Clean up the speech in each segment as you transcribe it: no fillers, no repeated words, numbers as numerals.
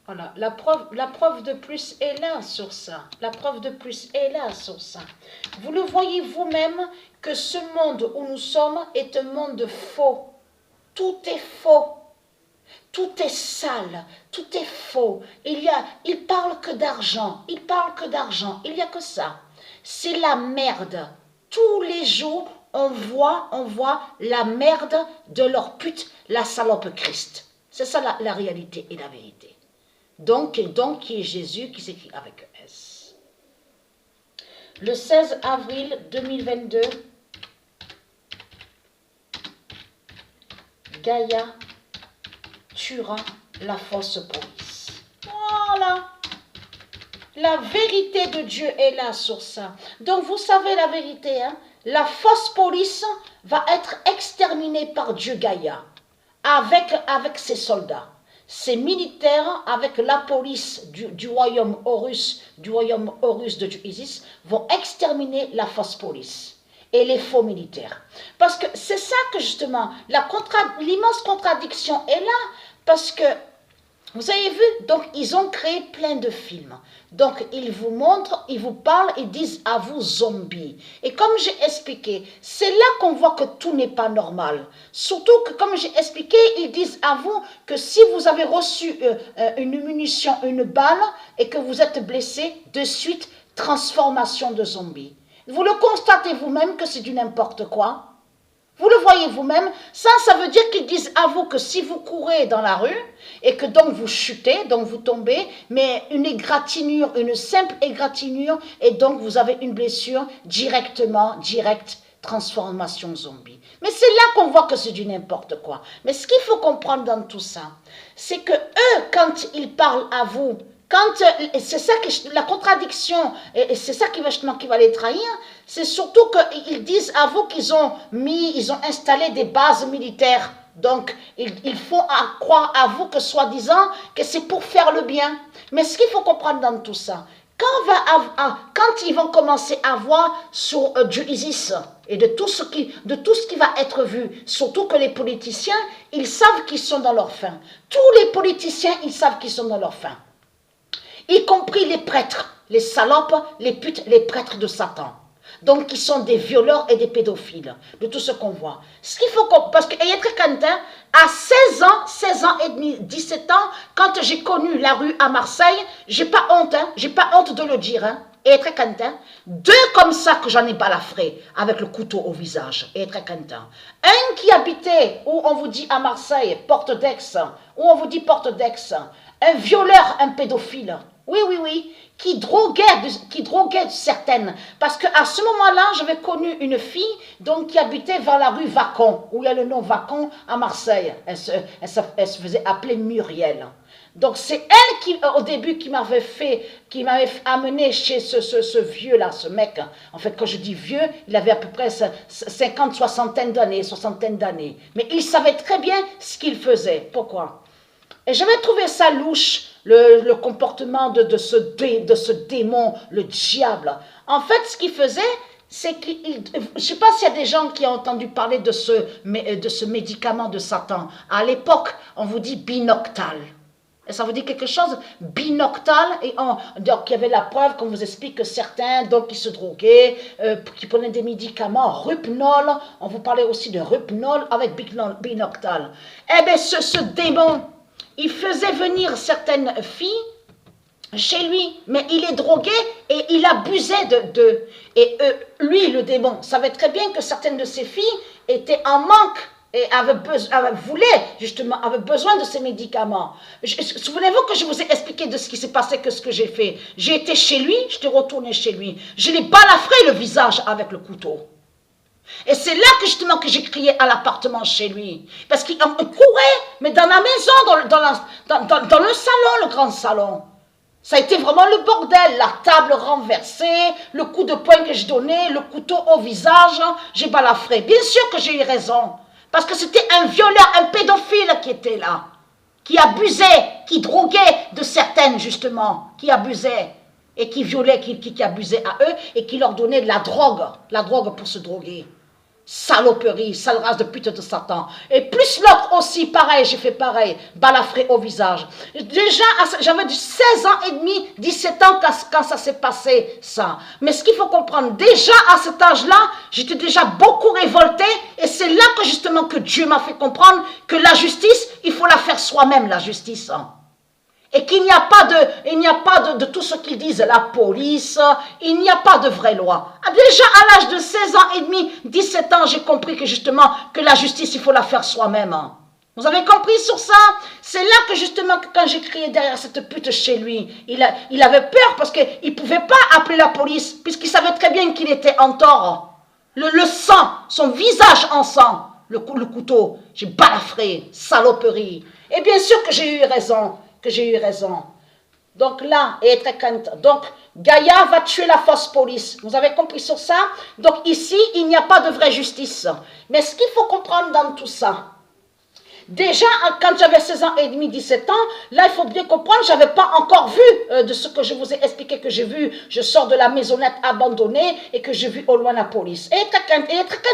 Voilà, la preuve de plus est là sur ça. La preuve de plus est là sur ça. Vous le voyez vous-même que ce monde où nous sommes est un monde faux. Tout est faux. Tout est sale. Tout est faux. Il parle que d'argent. Il parle que d'argent. Il n'y a que ça. C'est la merde. Tous les jours, on voit la merde de leur pute, la salope Christ. C'est ça la réalité et la vérité. Donc, qui est Jésus qui s'écrit avec S. Le 16 avril 2022, Gaïa tuera la fausse police. Voilà. La vérité de Dieu est là sur ça. Donc, vous savez la vérité, hein? La fausse police va être exterminée par Dieu Gaïa avec ses soldats. Ces militaires, avec la police du royaume Horus, de Dieu Isis, vont exterminer la fausse police et les faux militaires. Parce que c'est ça que justement, l'immense contradiction est là, parce que, vous avez vu, donc ils ont créé plein de films. Donc ils vous montrent, ils vous parlent, ils disent à vous zombies. Et comme j'ai expliqué, c'est là qu'on voit que tout n'est pas normal. Surtout que comme j'ai expliqué, ils disent à vous que si vous avez reçu une munition, une balle, et que vous êtes blessé, de suite, transformation de zombie. Vous le constatez vous-même que c'est du n'importe quoi. Vous le voyez vous-même, ça veut dire qu'ils disent à vous que si vous courez dans la rue et que donc vous chutez, donc vous tombez, mais une égratignure, une simple égratignure, et donc vous avez une blessure directe, transformation zombie. Mais c'est là qu'on voit que c'est du n'importe quoi. Mais ce qu'il faut comprendre dans tout ça, c'est que eux, quand ils parlent à vous, c'est ça que la contradiction, et c'est ça qui va les trahir, c'est surtout qu'ils disent à vous qu'ils ont installé des bases militaires. Donc, ils font croire à vous que soi-disant, que c'est pour faire le bien. Mais ce qu'il faut comprendre dans tout ça, quand ils vont commencer à voir sur Dieu Isis et de tout ce qui va être vu, surtout que les politiciens, ils savent qu'ils sont dans leur fin. Tous les politiciens, ils savent qu'ils sont dans leur fin. Y compris les prêtres, les salopes, les putes, les prêtres de Satan. Donc, qui sont des violeurs et des pédophiles, de tout ce qu'on voit. Ce qu'il faut parce que Eyetre Quentin, à 16 ans et demi, 17 ans, quand j'ai connu la rue à Marseille, j'ai pas honte de le dire, hein, Eyetre Quentin, deux comme ça que j'en ai balafré, avec le couteau au visage, Eyetre Quentin. Un qui habitait, où on vous dit à Marseille, Porte d'Aix, un violeur, un pédophile. Oui, qui droguait certaines. Parce qu'à ce moment-là, j'avais connu une fille donc, qui habitait vers la rue Vacon, où il y a le nom Vacon à Marseille. Elle se faisait appeler Muriel. Donc c'est elle qui, au début, qui m'avait amené chez ce vieux-là, ce mec. En fait, quand je dis vieux, il avait à peu près soixantaine d'années. Mais il savait très bien ce qu'il faisait. Pourquoi? Et j'avais trouvé ça louche, le comportement de ce démon, le diable. En fait, ce qu'il faisait, c'est qu'il... Je ne sais pas s'il y a des gens qui ont entendu parler de ce médicament de Satan. À l'époque, on vous dit binoctal. Et ça vous dit quelque chose? Binoctal. Et donc, il y avait la preuve qu'on vous explique que certains, donc, qui se droguaient, qui prenaient des médicaments, Rupnol. On vous parlait aussi de Rupnol avec binoctal. Eh bien, ce démon... Il faisait venir certaines filles chez lui, mais il les droguait et il abusait d'eux. Et lui, le démon, savait très bien que certaines de ces filles étaient en manque et avaient besoin de ces médicaments. Souvenez-vous que je vous ai expliqué de ce qui s'est passé, que ce que j'ai fait. J'ai été chez lui, j'étais retournée chez lui. Je l'ai balafré le visage avec le couteau. Et c'est là que j'ai crié à l'appartement chez lui. Parce qu'il courait, mais dans la maison, dans le salon, le grand salon. Ça a été vraiment le bordel. La table renversée, le coup de poing que je donnais, le couteau au visage, j'ai balafré. Bien sûr que j'ai eu raison. Parce que c'était un violeur, un pédophile qui était là. Qui abusait, qui droguait de certaines justement, qui abusaient. Et qui violait, qui abusait à eux, et qui leur donnait de la drogue pour se droguer. Saloperie, sale race de pute de Satan. Et plus l'autre aussi, pareil, j'ai fait pareil, balafré au visage. Déjà, j'avais 16 ans et demi, 17 ans quand ça s'est passé, ça. Mais ce qu'il faut comprendre, déjà à cet âge-là, j'étais déjà beaucoup révoltée. Et c'est là que justement que Dieu m'a fait comprendre que la justice, il faut la faire soi-même, la justice. Et qu'il n'y a pas de tout ce qu'ils disent, la police, il n'y a pas de vraie loi. Déjà à l'âge de 16 ans et demi, 17 ans, j'ai compris que justement, que la justice, il faut la faire soi-même. Vous avez compris sur ça? C'est là que justement, quand j'ai crié derrière cette pute chez lui, il avait peur parce qu'il ne pouvait pas appeler la police, puisqu'il savait très bien qu'il était en tort. Le sang, son visage en sang, le couteau, j'ai balafré, saloperie. Et bien sûr que j'ai eu raison. Donc là, et très cante. Donc, Gaïa va tuer la fausse police. Vous avez compris sur ça? Donc ici, il n'y a pas de vraie justice. Mais ce qu'il faut comprendre dans tout ça, déjà, quand j'avais 16 ans et demi, 17 ans, là, il faut bien comprendre, je n'avais pas encore vu de ce que je vous ai expliqué que j'ai vu. Je sors de la maisonnette abandonnée et que j'ai vu au loin la police. Et très crainte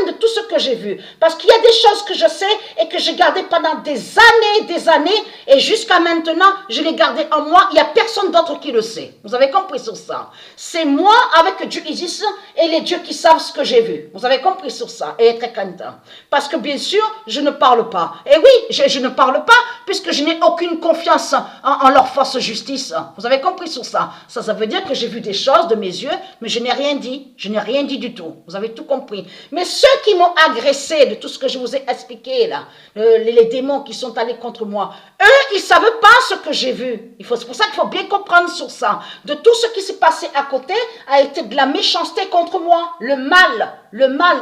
de tout ce que j'ai vu. Parce qu'il y a des choses que je sais et que j'ai gardées pendant des années, et jusqu'à maintenant, je les gardées en moi. Il n'y a personne d'autre qui le sait. Vous avez compris sur ça? C'est moi avec Dieu Isis et les dieux qui savent ce que j'ai vu. Vous avez compris sur ça? Et très crainte. Parce que bien sûr, je ne parle pas. Et oui, je ne parle pas puisque je n'ai aucune confiance en leur force justice. Vous avez compris sur ça? Ça veut dire que j'ai vu des choses de mes yeux, mais je n'ai rien dit. Je n'ai rien dit du tout. Vous avez tout compris. Mais ceux qui m'ont agressé de tout ce que je vous ai expliqué là, les démons qui sont allés contre moi, eux, ils ne savent pas ce que j'ai vu. C'est pour ça qu'il faut bien comprendre sur ça. De tout ce qui s'est passé à côté a été de la méchanceté contre moi. Le mal,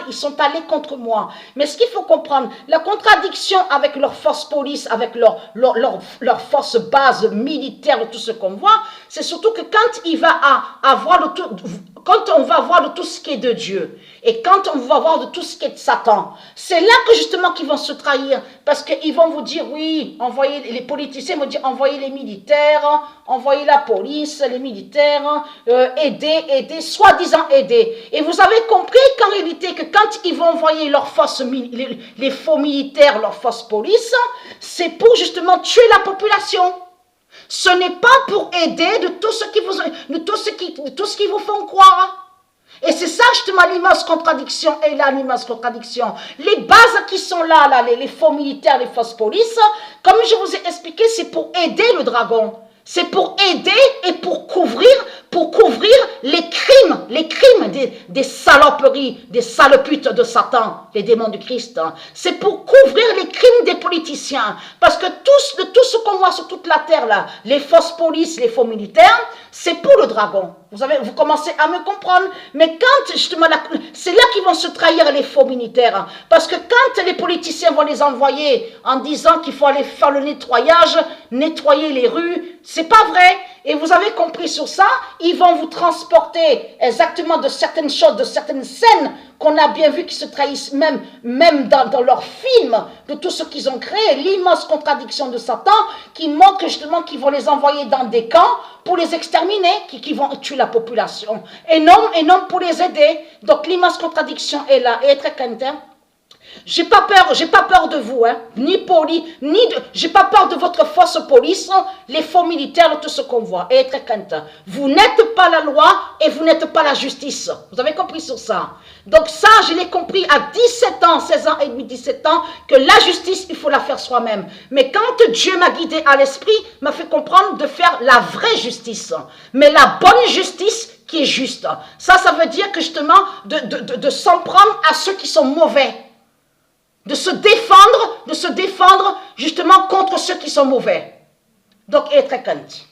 ils sont allés contre moi. Mais ce qu'il faut comprendre, la contradiction avec leur force police, avec leur force base militaire, tout ce qu'on voit, c'est surtout que quand il va avoir le tout, quand on va voir de tout ce qui est de Dieu, et quand on va voir de tout ce qui est de Satan, c'est là que justement qu'ils vont se trahir, parce qu'ils vont vous dire, oui, envoyez, les politiciens vont dire, envoyez les militaires, envoyez la police, les militaires, aider, soi-disant aider. Et vous avez compris qu'en réalité, que quand ils vont envoyer leurs forces, les faux militaires, leurs forces police, c'est pour justement tuer la population. Ce n'est pas pour aider de tout ce qui vous font croire. Et c'est ça justement l'immense contradiction. Et là, l'immense contradiction. Les bases qui sont là, les faux militaires, les fausses polices, comme je vous ai expliqué, c'est pour aider le dragon. C'est pour aider et pour couvrir les crimes des saloperies, des sales putes de Satan, les démons du Christ. C'est pour couvrir les crimes des politiciens. Parce que tout ce qu'on voit sur toute la terre, là, les fausses polices, les faux militaires, c'est pour le dragon. Vous commencez à me comprendre. Mais quand, justement, c'est là qu'ils vont se trahir les faux militaires. Parce que quand les politiciens vont les envoyer en disant qu'il faut aller faire le nettoyage, nettoyer les rues, c'est pas vrai. Et vous avez compris sur ça, ils vont vous transporter exactement de certaines choses, de certaines scènes qu'on a bien vu qui se trahissent même dans leurs films, de tout ce qu'ils ont créé, l'immense contradiction de Satan, qui montre justement qu'ils vont les envoyer dans des camps pour les exterminer, qui vont tuer la population, et non pour les aider. Donc l'immense contradiction est là, et très crainte. J'ai pas peur de vous, hein, j'ai pas peur de votre fausse police, les faux militaires, tout ce qu'on voit, et très crainte. Vous n'êtes pas la loi et vous n'êtes pas la justice. Vous avez compris sur ça? Donc ça, je l'ai compris à 17 ans, 16 ans et demi, 17 ans, que la justice, il faut la faire soi-même. Mais quand Dieu m'a guidé à l'esprit, m'a fait comprendre de faire la vraie justice, mais la bonne justice qui est juste. Ça veut dire que justement, de s'en prendre à ceux qui sont mauvais. De se défendre justement contre ceux qui sont mauvais. Donc, être crainte.